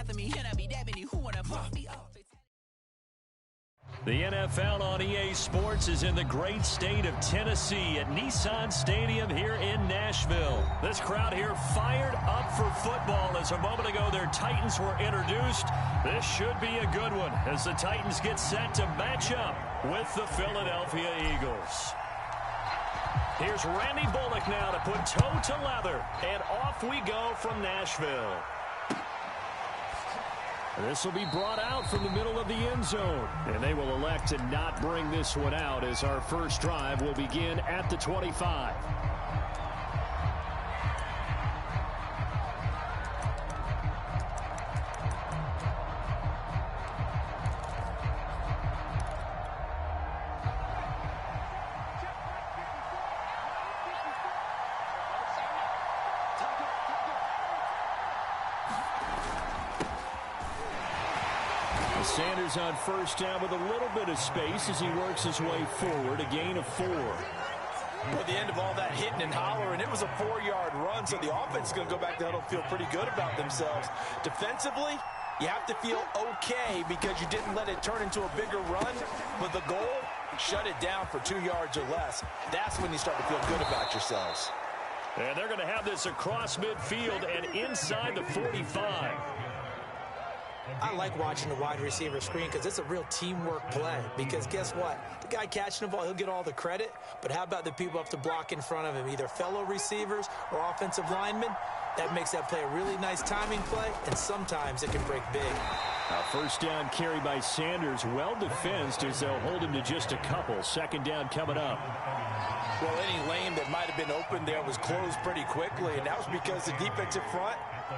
after me, and I be that many who wanna fuck me up. The NFL on EA Sports is in the great state of Tennessee at Nissan Stadium here in Nashville. This crowd here fired up for football as a moment ago their Titans were introduced. This should be a good one as the Titans get set to match up with the Philadelphia Eagles. Here's Randy Bullock now to put toe to leather, and off we go from Nashville. This will be brought out from the middle of the end zone, and they will elect to not bring this one out as our first drive will begin at the 25. Sanders on first down with a little bit of space as he works his way forward, a gain of 4. At the end of all that hitting and hollering, it was a 4-yard run, so the offense is going to go back to huddle, feel pretty good about themselves. Defensively, you have to feel okay because you didn't let it turn into a bigger run, but the goal, shut it down for 2 yards or less. That's when you start to feel good about yourselves. And they're going to have this across midfield and inside the 45. I like watching the wide receiver screen because it's a real teamwork play. Because guess what? The guy catching the ball, he'll get all the credit. But how about the people up the block in front of him, either fellow receivers or offensive linemen? That makes that play a really nice timing play, and sometimes it can break big. First down carry by Sanders, well defensed as they'll hold him to just a couple. Second down coming up. Well, any lane that might have been open there was closed pretty quickly, and that was because the defensive front,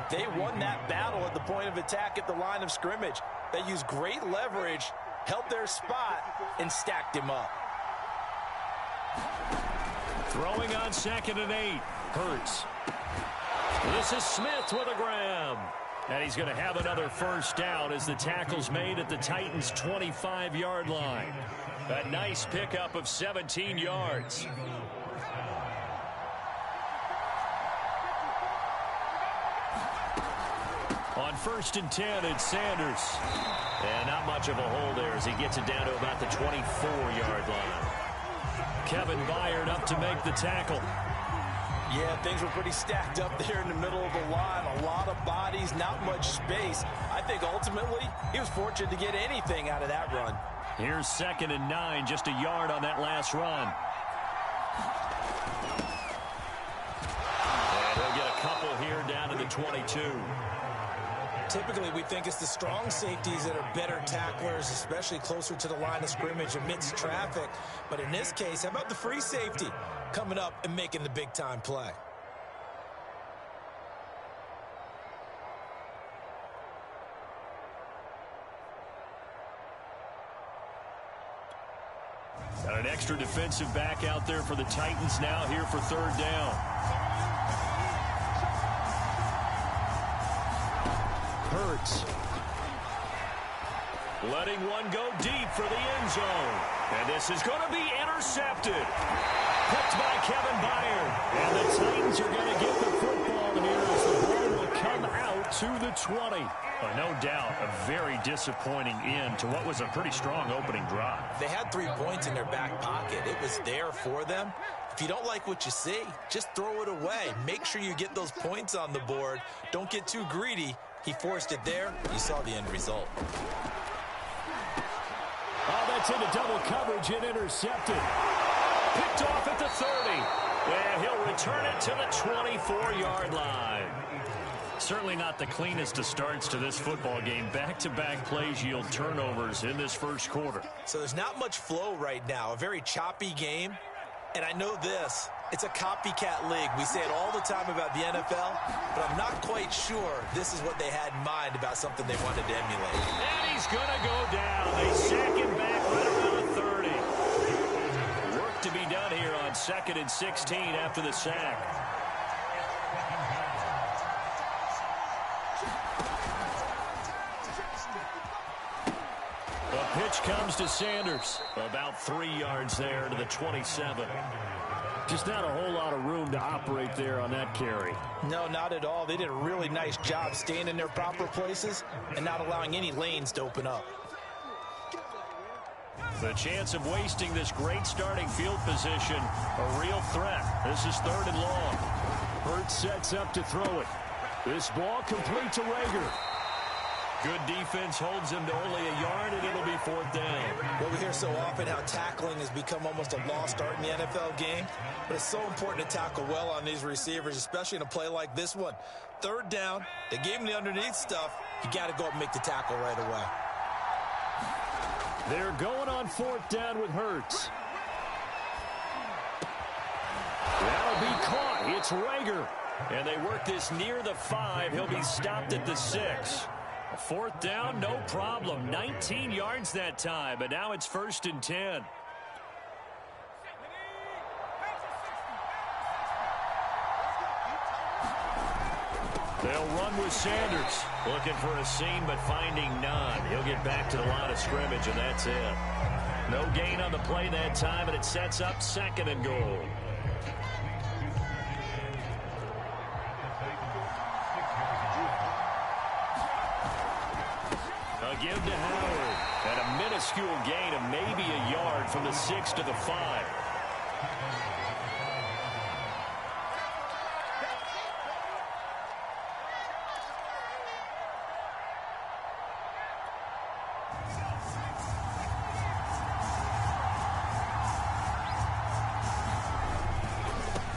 they won that battle at the point of attack at the line of scrimmage. They used great leverage, held their spot, and stacked him up. Throwing on 2nd and 8. Hurts. This is Smith with a grab. And he's going to have another first down as the tackle's made at the Titans' 25-yard line. A nice pickup of 17 yards. On 1st and 10, it's Sanders. And not much of a hole there as he gets it down to about the 24-yard line. Kevin Byard up to make the tackle. Yeah, things were pretty stacked up there in the middle of the line. A lot of bodies, not much space. I think ultimately he was fortunate to get anything out of that run. Here's 2nd and 9, just a yard on that last run. And he'll get a couple here down to the 22. Typically, we think it's the strong safeties that are better tacklers, especially closer to the line of scrimmage amidst traffic. But in this case, how about the free safety coming up and making the big-time play? Got an extra defensive back out there for the Titans now here for 3rd down. Hurts. Letting one go deep for the end zone. And this is going to be intercepted. Picked by Kevin Byard. And the Titans are going to get the football here as the ball will come out to the 20. No doubt a very disappointing end to what was a pretty strong opening drive. They had 3 points in their back pocket. It was there for them. If you don't like what you see, just throw it away. Make sure you get those points on the board. Don't get too greedy. He forced it there. You saw the end result. Oh, that's into double coverage and intercepted. Picked off at the 30. And he'll return it to the 24-yard line. Certainly not the cleanest of starts to this football game. Back-to-back plays yield turnovers in this first quarter. So there's not much flow right now. A very choppy game. And I know this. It's a copycat league. We say it all the time about the NFL, but I'm not quite sure this is what they had in mind about something they wanted to emulate. And he's going to go down. They sack him back right around the 30. Work to be done here on 2nd and 16 after the sack. The pitch comes to Sanders. About 3 yards there to the 27. Just not a whole lot of room to operate there on that carry. No, not at all. They did a really nice job staying in their proper places and not allowing any lanes to open up. The chance of wasting this great starting field position, a real threat. This is 3rd and long. Hurts sets up to throw it. This ball complete to Rager. Good defense holds him to only a yard, and it'll be 4th down. Well, we hear so often how tackling has become almost a lost art in the NFL game, but it's so important to tackle well on these receivers, especially in a play like this one. 3rd down, they gave him the underneath stuff. You got to go up and make the tackle right away. They're going on 4th down with Hurts. That'll be caught. It's Rager. And they work this near the 5. He'll be stopped at the 6. 4th down, no problem. 19 yards that time, but now it's 1st and 10. They'll run with Sanders. Looking for a seam, but finding none. He'll get back to the line of scrimmage, and that's it. No gain on the play that time, and it sets up 2nd and goal. A give to Howard. And a minuscule gain of maybe a yard from the 6 to the 5.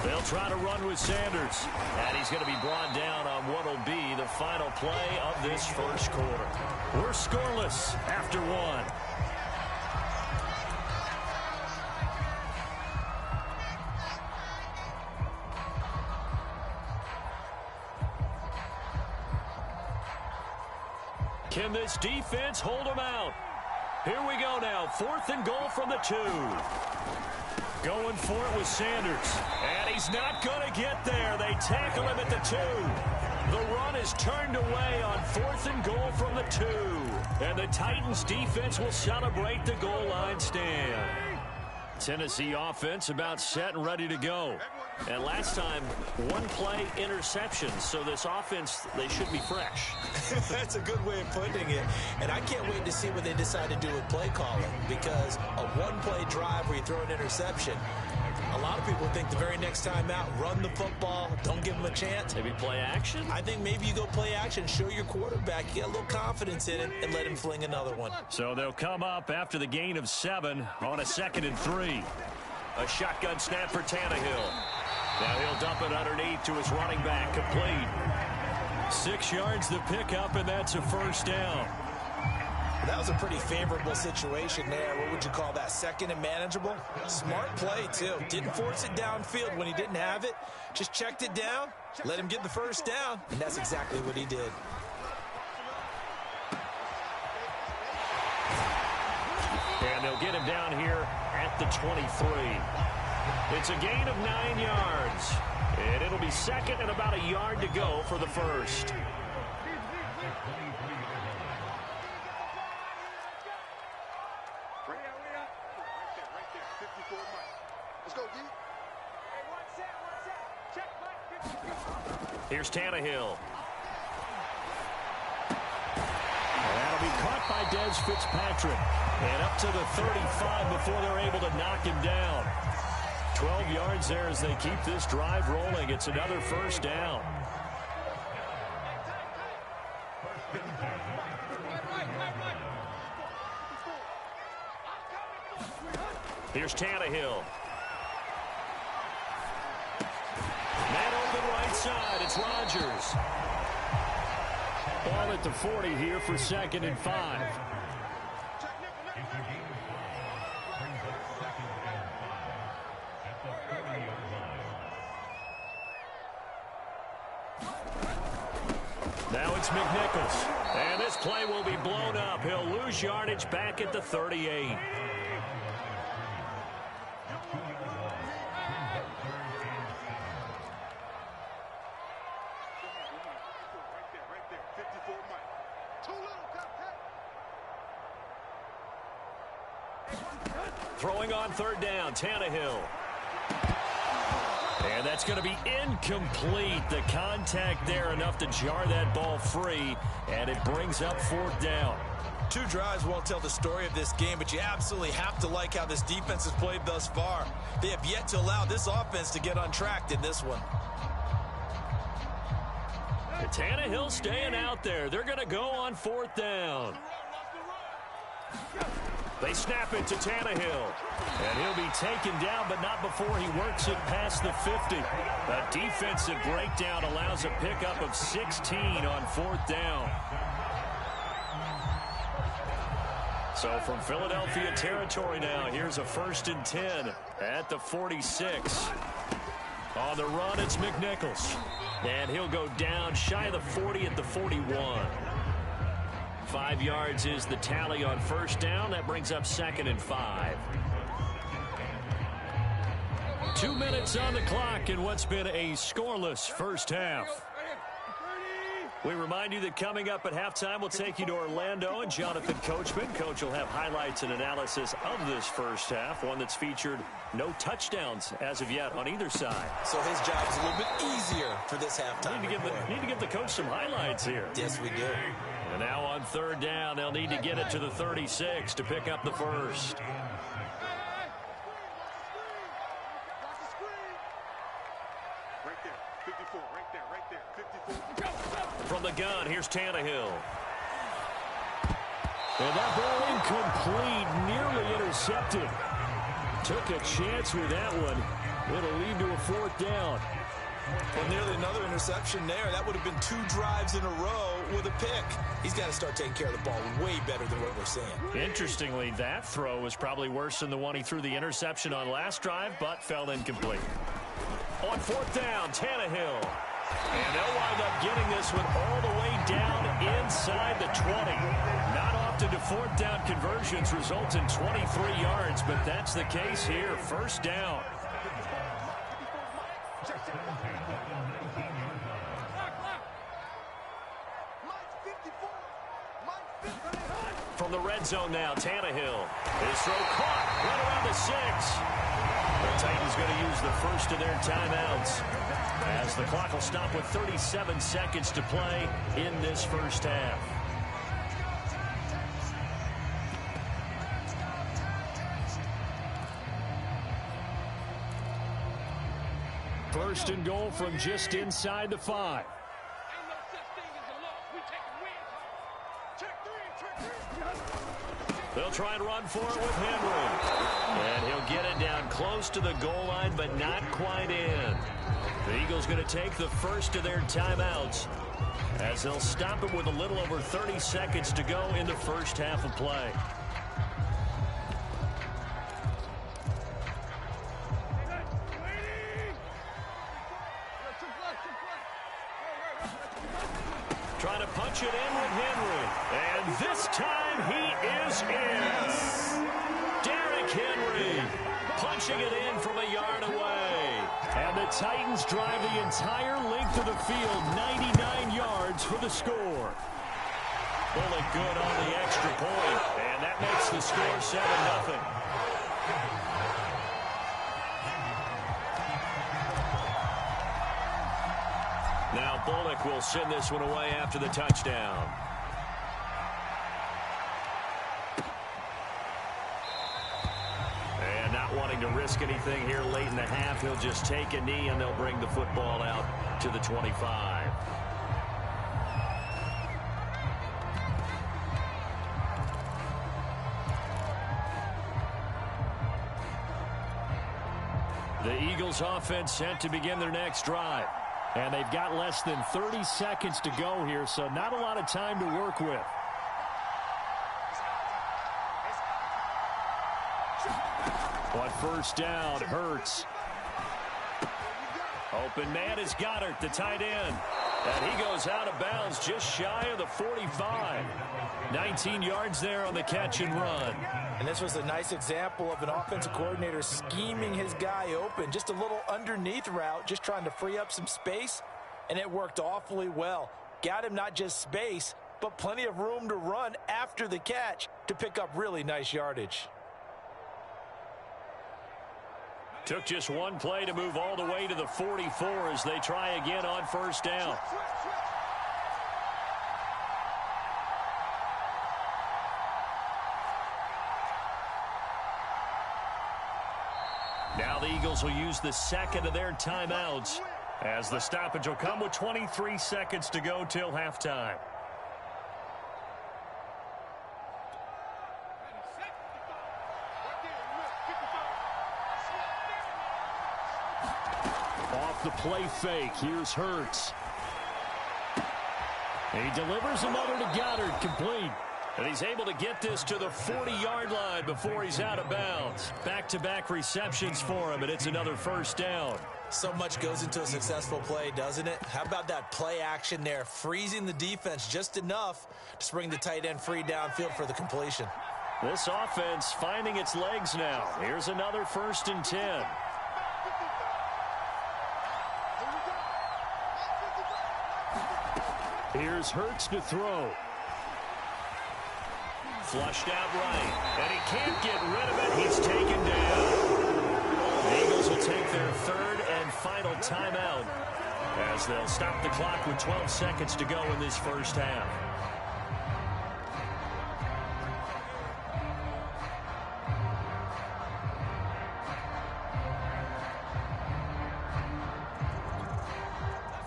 They'll try to run with Sanders. And he's going to be brought down on what will be the final play of this 1st quarter. We're scoreless after 1. Can this defense hold them out? Here we go now. 4th and goal from the 2. Going for it with Sanders. And he's not going to get there. They tackle him at the 2. The run is turned away on 4th and goal from the 2. And the Titans defense will celebrate the goal line stand. Tennessee offense about set and ready to go. And last time, 1 play interception. So this offense, they should be fresh. That's a good way of putting it. And I can't wait to see what they decide to do with play calling. Because a 1-play drive where you throw an interception, a lot of people think the very next time out, run the football, don't give them a chance. Maybe play action? I think maybe you go play action, show your quarterback, get a little confidence in it, and let him fling another one. So they'll come up after the gain of 7 on a 2nd and 3. A shotgun snap for Tannehill. Now he'll dump it underneath to his running back, complete. 6 yards the pickup, and that's a 1st down. That was a pretty favorable situation there. What would you call that? 2nd and manageable? Smart play, too. Didn't force it downfield when he didn't have it. Just checked it down, let him get the 1st down, and that's exactly what he did. And they'll get him down here at the 23. It's a gain of 9 yards. And it'll be 2nd and about a yard to go for the 1st. Here's Tannehill. That'll be caught by Des Fitzpatrick. And up to the 35 before they're able to knock him down. 12 yards there as they keep this drive rolling. It's another 1st down. Here's Tannehill. Man open right side. It's Rodgers. Ball at the 40 here for 2nd and 5. Now it's McNichols. And this play will be blown up. He'll lose yardage back at the 38. Throwing on 3rd down, Tannehill. And that's going to be incomplete. The contact there enough to jar that ball free, and it brings up 4th down. 2 drives won't tell the story of this game, but you absolutely have to like how this defense has played thus far. They have yet to allow this offense to get untracked in this one. Tannehill staying out there. They're going to go on 4th down. They snap it to Tannehill. And he'll be taken down, but not before he works it past the 50. A defensive breakdown allows a pickup of 16 on 4th down. So from Philadelphia territory now, here's a 1st and 10 at the 46. On the run, it's McNichols. And he'll go down shy of the 40 at the 41. 5 yards is the tally on 1st down. That brings up 2nd and 5. 2 minutes on the clock in what's been a scoreless first half. We remind you that coming up at halftime, we'll take you to Orlando and Jonathan Coachman. Coach will have highlights and analysis of this first half, one that's featured no touchdowns as of yet on either side. So his job is a little bit easier for this halftime. Need to give the coach some highlights here. Yes, we do. And now on 3rd down, they'll need to get it to the 36 to pick up the first. From the gun, here's Tannehill. And that ball incomplete, nearly intercepted. Took a chance with that one. It'll lead to a 4th down. Well, nearly another interception there. That would have been 2 drives in a row with a pick. He's got to start taking care of the ball way better than what we're seeing. Interestingly, that throw was probably worse than the one he threw the interception on last drive, but fell incomplete. On 4th down, Tannehill. And they'll wind up getting this one all the way down inside the 20. Not often do 4th down conversions result in 23 yards, but that's the case here. 1st down. From the red zone now, Tannehill. His throw caught right around the 6. The Titans going to use the first of their timeouts, as the clock will stop with 37 seconds to play in this first half. First and goal from just inside the 5. They'll try and run for it with Henry. And he'll get it down close to the goal line, but not quite in. The Eagles going to take the first of their timeouts, as they'll stop it with a little over 30 seconds to go in the first half of play. Trying to punch it in with Henry. And this time he is in. Derrick Henry punching it in from a yard away. And the Titans drive the entire length of the field, 99 yards for the score. Bullock good on the extra point, and that makes the score 7-0. Now Bullock will send this one away after the touchdown. And not wanting to risk anything here late in the half, he'll just take a knee and they'll bring the football out to the 25. The Eagles offense set to begin their next drive. And they've got less than 30 seconds to go here, so not a lot of time to work with. On first down, Hurts. Open man is Goddard, the tight end. And he goes out of bounds just shy of the 45. 19 yards there on the catch and run. And this was a nice example of an offensive coordinator scheming his guy open. Just a little underneath route, just trying to free up some space, and it worked awfully well. Got him not just space, but plenty of room to run after the catch to pick up really nice yardage. Took just one play to move all the way to the 44 as they try again on first down. Now the Eagles will use the second of their timeouts as the stoppage will come with 23 seconds to go till halftime. Off the play fake, here's Hurts. He delivers another to Goddard, complete. And he's able to get this to the 40-yard line before he's out of bounds. Back-to-back receptions for him, and it's another first down. So much goes into a successful play, doesn't it? How about that play action there, freezing the defense just enough to bring the tight end free downfield for the completion. This offense finding its legs now. Here's another 1st and 10. Here's Hurts to throw. Flushed out right, and he can't get rid of it. He's taken down. The Eagles will take their 3rd and final timeout as they'll stop the clock with 12 seconds to go in this first half.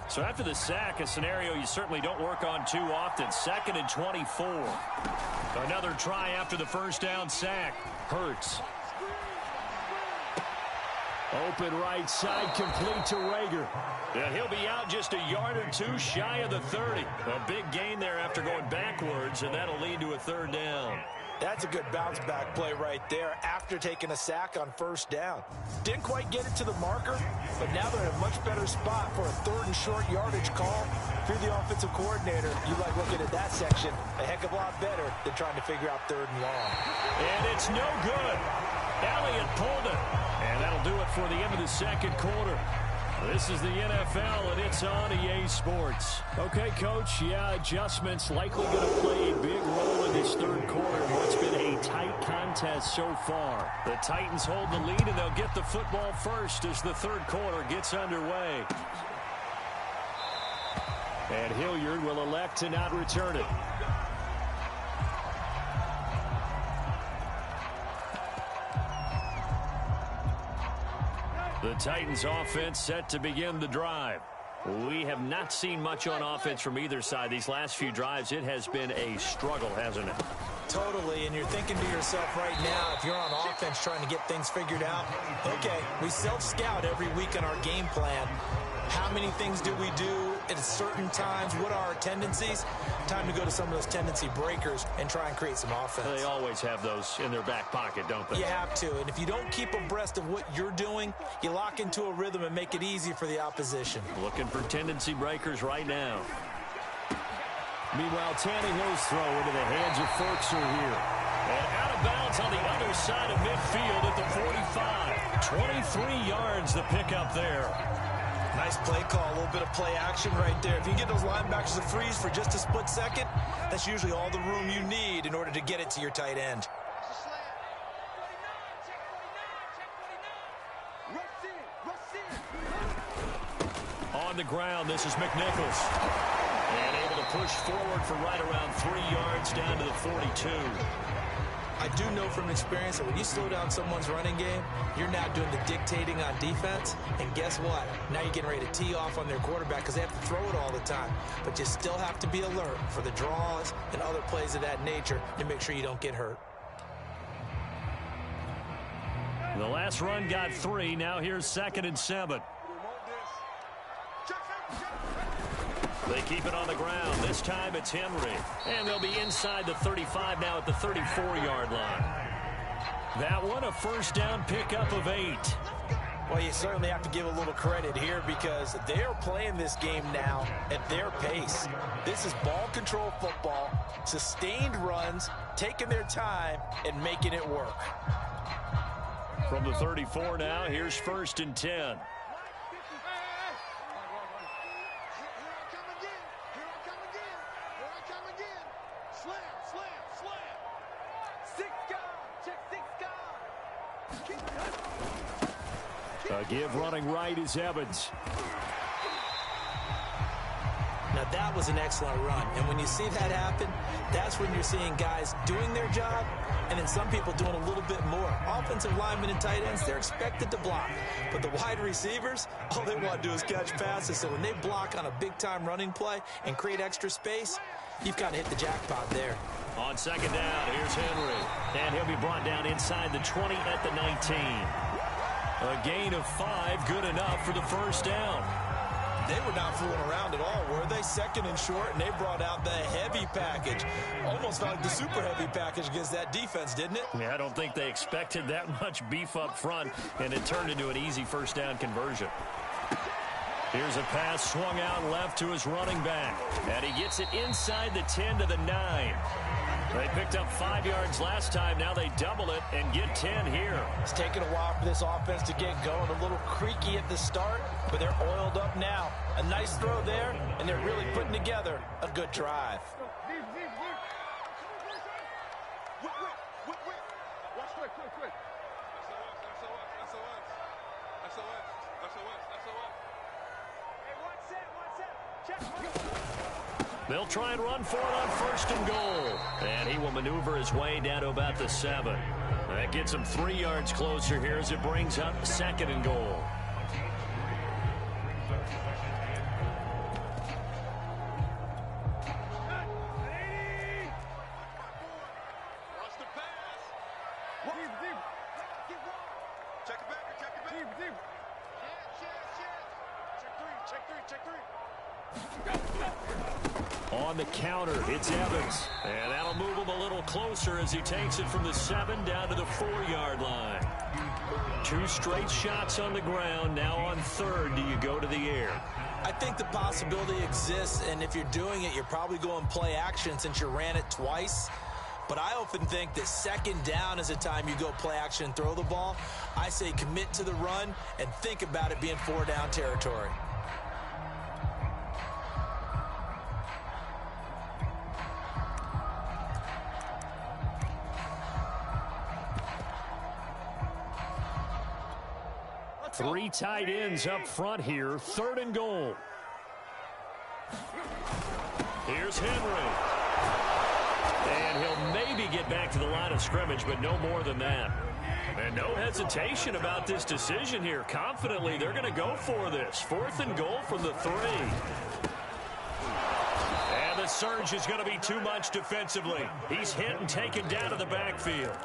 So after the sack, a scenario you certainly don't work on too often. 2nd and 24. Another try after the first down sack. Hurts. Open right side, complete to Rager. Yeah, he'll be out just a yard or two shy of the 30. A big gain there after going backwards, and that'll lead to a 3rd down. That's a good bounce-back play right there after taking a sack on first down. Didn't quite get it to the marker, but now they're in a much better spot for a 3rd and short yardage call. If you're the offensive coordinator, you like looking at that section a heck of a lot better than trying to figure out 3rd and long. And it's no good. Elliott pulled it. And that'll do it for the end of the 2nd quarter. This is the NFL, and it's on EA Sports. Okay, Coach, adjustments likely going to play a big role in this 3rd quarter in what's been a tight contest so far. The Titans hold the lead, and they'll get the football first as the 3rd quarter gets underway. And Hilliard will elect to not return it. The Titans offense set to begin the drive. We have not seen much on offense from either side. These last few drives, it has been a struggle, hasn't it? Totally, and you're thinking to yourself right now, if you're on offense trying to get things figured out, okay, we self-scout every week in our game plan. How many things do we do at certain times? What are our tendencies? Time to go to some of those tendency breakers and try and create some offense. They always have those in their back pocket, don't they? You have to, and if you don't keep abreast of what you're doing, you lock into a rhythm and make it easy for the opposition. Looking for tendency breakers right now. Meanwhile, Tannehill's throw into the hands of Firkser here. And out of bounds on the other side of midfield at the 45. 23 yards the pickup there. Nice play call, a little bit of play action right there. If you get those linebackers to freeze for just a split second, that's usually all the room you need in order to get it to your tight end. On the ground, this is McNichols. And able to push forward for right around 3 yards down to the 42. I do know from experience that when you slow down someone's running game, you're now doing the dictating on defense. And guess what? Now you're getting ready to tee off on their quarterback because they have to throw it all the time. But you still have to be alert for the draws and other plays of that nature to make sure you don't get hurt. The last run got 3. Now here's 2nd and 7. They keep it on the ground. This time it's Henry. And they'll be inside the 35 now at the 34-yard line. That one, a first down pickup of 8. Well, you certainly have to give a little credit here because they're playing this game now at their pace. This is ball control football, sustained runs, taking their time, and making it work. From the 34 now, here's 1st and 10. A give running right is Evans. Now, that was an excellent run. And when you see that happen, that's when you're seeing guys doing their job and then some people doing a little bit more. Offensive linemen and tight ends, they're expected to block. But the wide receivers, all they want to do is catch passes. So when they block on a big-time running play and create extra space, you've got to hit the jackpot there. On second down, here's Henry. And he'll be brought down inside the 20 at the 19. A gain of 5, good enough for the first down. They were not fooling around at all, were they? Second and short, and they brought out the heavy package. Almost felt like the super heavy package against that defense, didn't it? Yeah, I don't think they expected that much beef up front, and it turned into an easy first down conversion. Here's a pass swung out left to his running back, and he gets it inside the 10 to the 9. They picked up 5 yards last time. Now they double it and get 10 here. It's taken a while for this offense to get going. A little creaky at the start, but they're oiled up now. A nice throw there, and they're really putting together a good drive. They'll try and run for it on first and goal. And he will maneuver his way down to about the 7. That gets him 3 yards closer here as it brings up second and goal. On the counter, it's Evans. And that'll move him a little closer as he takes it from the 7 down to the 4-yard line. 2 straight shots on the ground. Now on third, do you go to the air? I think the possibility exists, and if you're doing it, you're probably going play action since you ran it twice. But I often think that second down is a time you go play action and throw the ball. I say commit to the run and think about it being 4-down territory. Three tight ends up front here. Third and goal. Here's Henry. And he'll maybe get back to the line of scrimmage, but no more than that. And no hesitation about this decision here. Confidently, they're going to go for this. 4th and goal from the 3. And the surge is going to be too much defensively. He's hit and taken down to the backfield.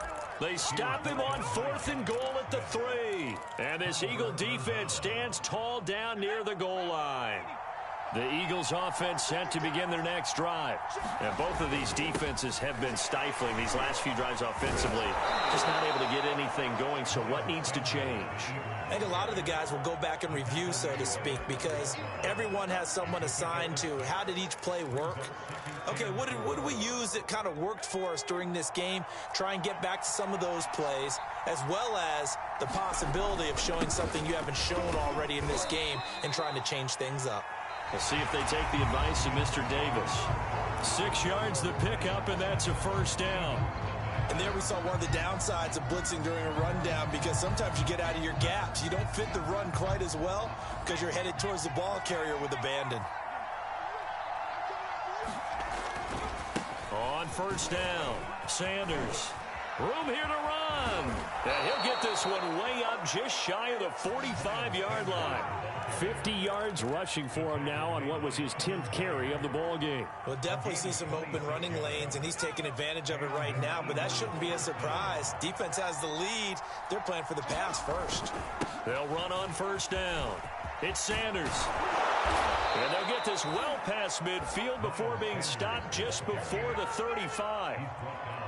They stop him on 4th and goal at the 3. And this Eagle defense stands tall down near the goal line. The Eagles offense set to begin their next drive. And both of these defenses have been stifling these last few drives offensively. Just not able to get anything going, so what needs to change? I think a lot of the guys will go back and review, so to speak, because everyone has someone assigned to how did each play work. Okay, what did we use that kind of worked for us during this game? Try and get back to some of those plays, as well as the possibility of showing something you haven't shown already in this game and trying to change things up. We'll see if they take the advice of Mr. Davis. 6 yards the pickup, and that's a first down. And there we saw one of the downsides of blitzing during a rundown, because sometimes you get out of your gaps. You don't fit the run quite as well because you're headed towards the ball carrier with abandon. On first down, Sanders. Room here to run. And he'll get this one way up just shy of the 45-yard line. 50 yards rushing for him now on what was his 10th carry of the ball game. We'll definitely see some open running lanes, and he's taking advantage of it right now, but that shouldn't be a surprise. Defense has the lead. They're playing for the pass first. They'll run on first down. It's Sanders. And they'll get this well past midfield before being stopped just before the 35.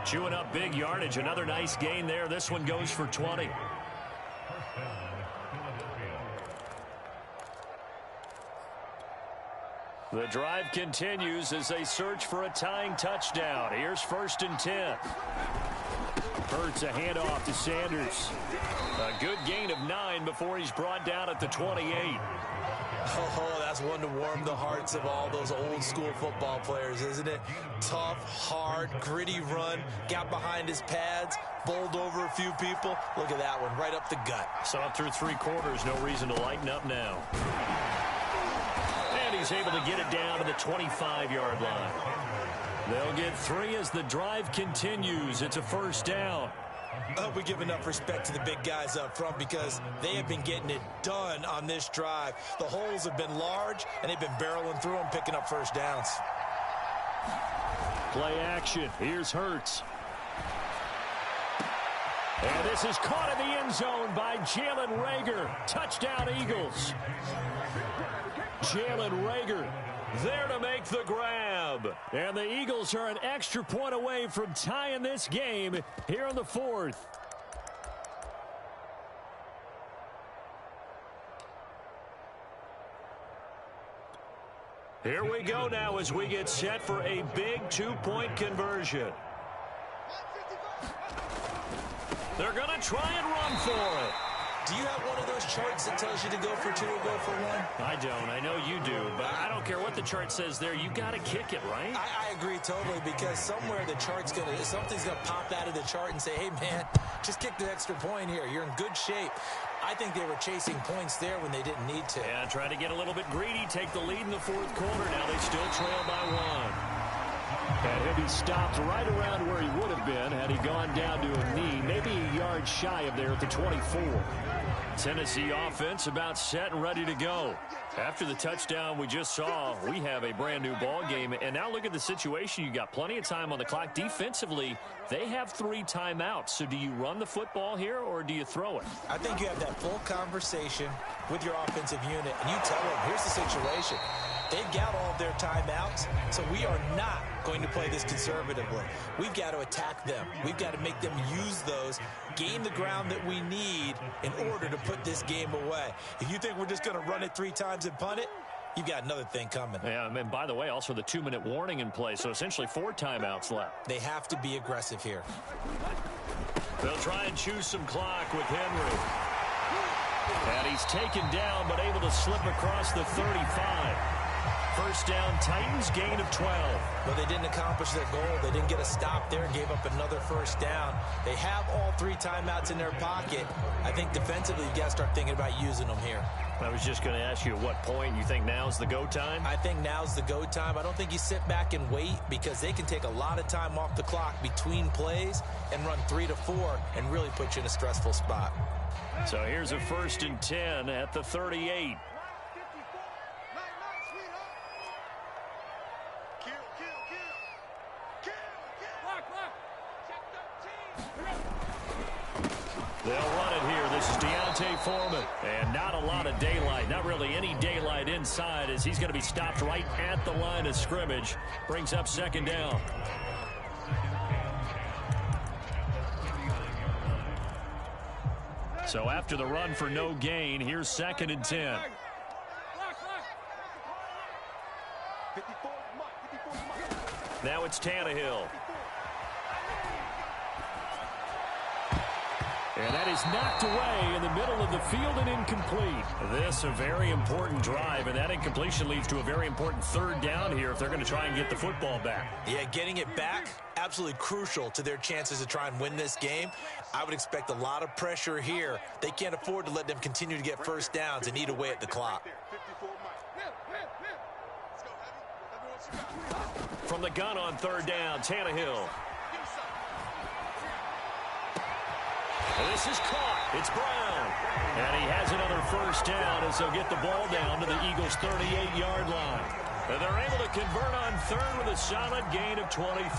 Chewing up big yardage. Another nice gain there. This one goes for 20. The drive continues as they search for a tying touchdown. Here's 1st and 10. Hurts a handoff to Sanders. A good gain of 9 before he's brought down at the 28. Oh, that's one to warm the hearts of all those old school football players, isn't it? Tough, hard, gritty run, got behind his pads, bowled over a few people. Look at that one, right up the gut. So up through 3 quarters, no reason to lighten up now. And he's able to get it down to the 25-yard line. They'll get 3 as the drive continues. It's a first down. I hope we give enough respect to the big guys up front because they have been getting it done on this drive. The holes have been large, and they've been barreling through them, picking up first downs. Play action. Here's Hurts. And this is caught in the end zone by Jalen Reagor. Touchdown, Eagles. Jalen Reagor there to make the grab. And the Eagles are an extra point away from tying this game here in the 4th. Here we go now as we get set for a big 2-point conversion. They're going to try and run for it. Do you have one of those charts that tells you to go for 2 or go for 1? I don't. I know you do, but I don't care what the chart says there. You got to kick it, right? I agree totally because somewhere the chart's something's going to pop out of the chart and say, hey, man, just kick the extra point here. You're in good shape. I think they were chasing points there when they didn't need to. Yeah, try to get a little bit greedy, take the lead in the 4th quarter. Now they still trail by 1. And he'll be stopped right around where he would have been had he gone down to a knee, maybe a yard shy of there at the 24. Tennessee offense about set and ready to go. After the touchdown we just saw, we have a brand new ball game. And now look at the situation. You got plenty of time on the clock. Defensively, they have 3 timeouts. So do you run the football here or do you throw it? I think you have that full conversation with your offensive unit, and you tell them, here's the situation. They've got all of their timeouts, so we are not going to play this conservatively. We've got to attack them. We've got to make them use those, gain the ground that we need in order to put this game away. If you think we're just going to run it 3 times and punt it, you've got another thing coming. Yeah, and by the way, also the 2-minute warning in place, so essentially 4 timeouts left. They have to be aggressive here. They'll try and choose some clock with Henry. And he's taken down, but able to slip across the 35. First down, Titans, gain of 12. Well, they didn't accomplish their goal. They didn't get a stop there and gave up another first down. They have all 3 timeouts in their pocket. I think defensively, you've got to start thinking about using them here. I was just going to ask you at what point you think now's the go time? I think now's the go time. I don't think you sit back and wait because they can take a lot of time off the clock between plays and run 3 to 4 and really put you in a stressful spot. So here's a 1st and 10 at the 38. They'll run it here. This is Deontay Foreman. And not a lot of daylight. Not really any daylight inside as he's going to be stopped right at the line of scrimmage. Brings up 2nd down. So after the run for no gain, here's 2nd and 10. Now it's Tannehill. And that is knocked away in the middle of the field and incomplete. This a very important drive, and that incompletion leads to a very important 3rd down here if they're going to try and get the football back. Yeah, getting it back, absolutely crucial to their chances to try and win this game. I would expect a lot of pressure here. They can't afford to let them continue to get first downs and eat away at the clock. From the gun on 3rd down, Tannehill. This is caught. It's Brown. And he has another first down as they'll get the ball down to the Eagles' 38-yard line. And they're able to convert on 3rd with a solid gain of 23.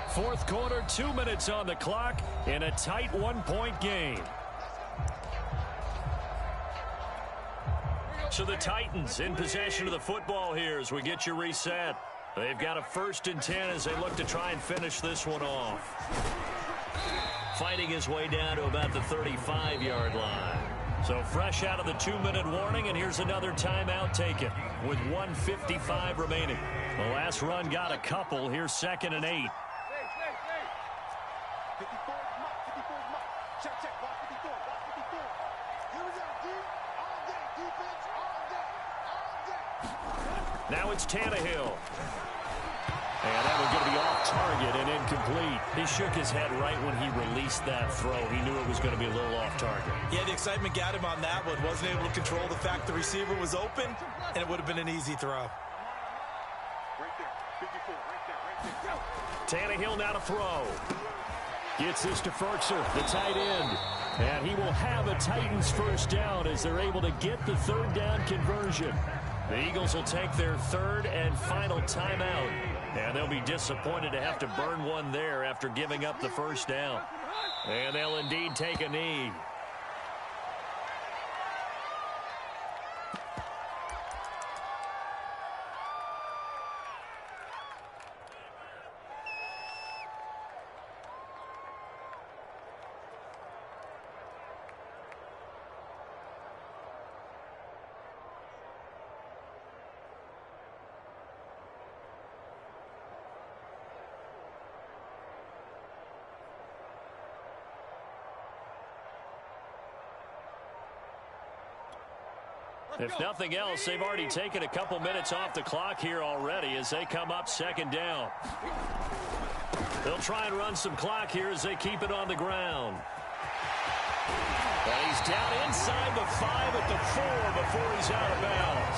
Fourth quarter, 2 minutes on the clock in a tight 1-point game. So the Titans in possession of the football here as we get you reset. They've got a 1st and 10 as they look to try and finish this one off. Fighting his way down to about the 35-yard line. So fresh out of the 2-minute warning, and here's another timeout taken with 1:55 remaining. The last run got a couple. Here's 2nd and 8. Now it's Tannehill. And that was going to be off target and incomplete. He shook his head right when he released that throw. He knew it was going to be a little off target. Yeah, the excitement got him on that one. Wasn't able to control the fact the receiver was open, and it would have been an easy throw. Tannehill now to throw. Gets this to Ferkser, the tight end. And he will have a Titans first down as they're able to get the 3rd down conversion. The Eagles will take their 3rd and final timeout. And they'll be disappointed to have to burn one there after giving up the first down. And they'll indeed take a knee. If nothing else, they've already taken a couple minutes off the clock here already as they come up 2nd down. They'll try and run some clock here as they keep it on the ground. And he's down inside the 5 at the 4 before he's out of bounds.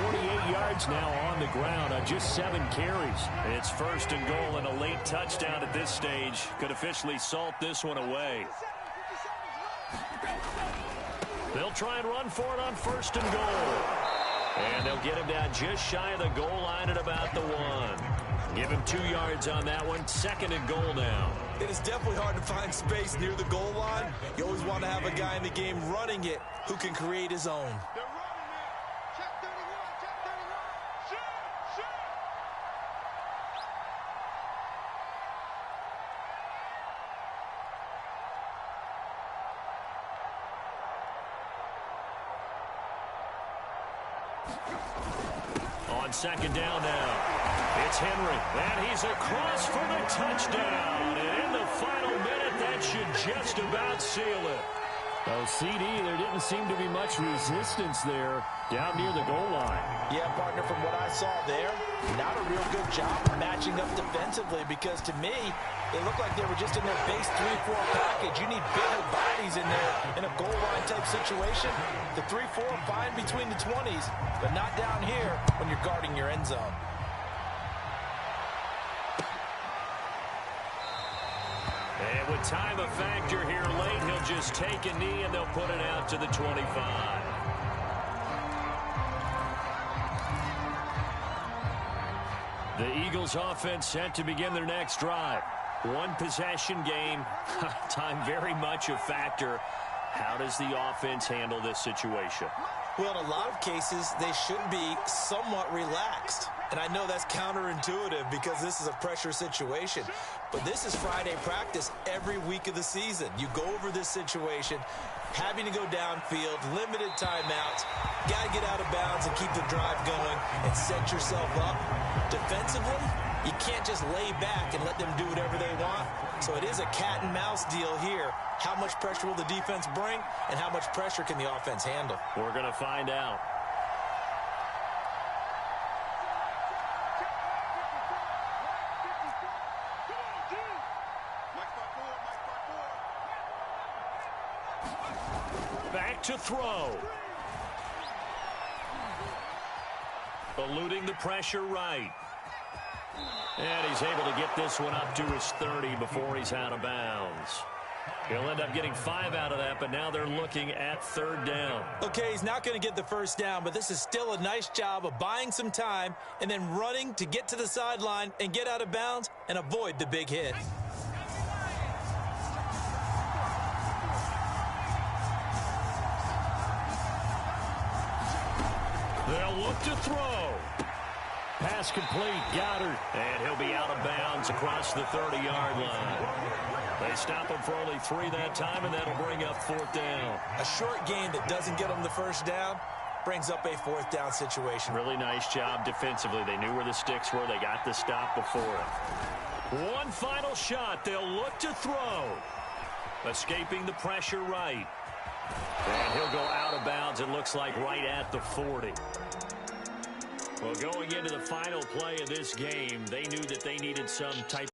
48 yards now on the ground on just 7 carries. It's 1st and goal, and a late touchdown at this stage could officially salt this one away. They'll try and run for it on 1st and goal. And they'll get him down just shy of the goal line at about the 1. Give him 2 yards on that one. 2nd and goal now. It is definitely hard to find space near the goal line. You always want to have a guy in the game running it who can create his own. On 2nd down now, it's Henry, and he's across for the touchdown. And in the final minute, that should just about seal it. Oh, CD, there didn't seem to be much resistance there down near the goal line. Yeah, partner, from what I saw there, not a real good job matching up defensively, because to me, it looked like they were just in their base 3-4 package. You need bigger bodies in there in a goal line type situation. The 3-4 fine between the 20s, but not down here when you're guarding your end zone. And with time a factor here late, he'll just take a knee and they'll put it out to the 25. The Eagles offense set to begin their next drive. One possession game, time very much a factor. How does the offense handle this situation? Well, in a lot of cases, they should be somewhat relaxed. And I know that's counterintuitive because this is a pressure situation. But this is Friday practice every week of the season. You go over this situation, having to go downfield, limited timeouts, got to get out of bounds and keep the drive going and set yourself up. Defensively, you can't just lay back and let them do whatever they want. So it is a cat and mouse deal here. How much pressure will the defense bring, and how much pressure can the offense handle? We're going to find out. Back to throw. Eluding the pressure right. And he's able to get this one up to his 30 before he's out of bounds. He'll end up getting 5 out of that, but now they're looking at 3rd down. Okay, he's not going to get the first down, but this is still a nice job of buying some time and then running to get to the sideline and get out of bounds and avoid the big hit. They'll look to throw. Pass complete. Goddard. And he'll be out of bounds across the 30-yard line. They stop him for only 3 that time, and that'll bring up 4th down. A short gain that doesn't get them the first down brings up a 4th down situation. Really nice job defensively. They knew where the sticks were. They got the stop before it. One final shot. They'll look to throw. Escaping the pressure right. And he'll go out of bounds, it looks like, right at the 40. Well, going into the final play of this game, they knew that they needed some type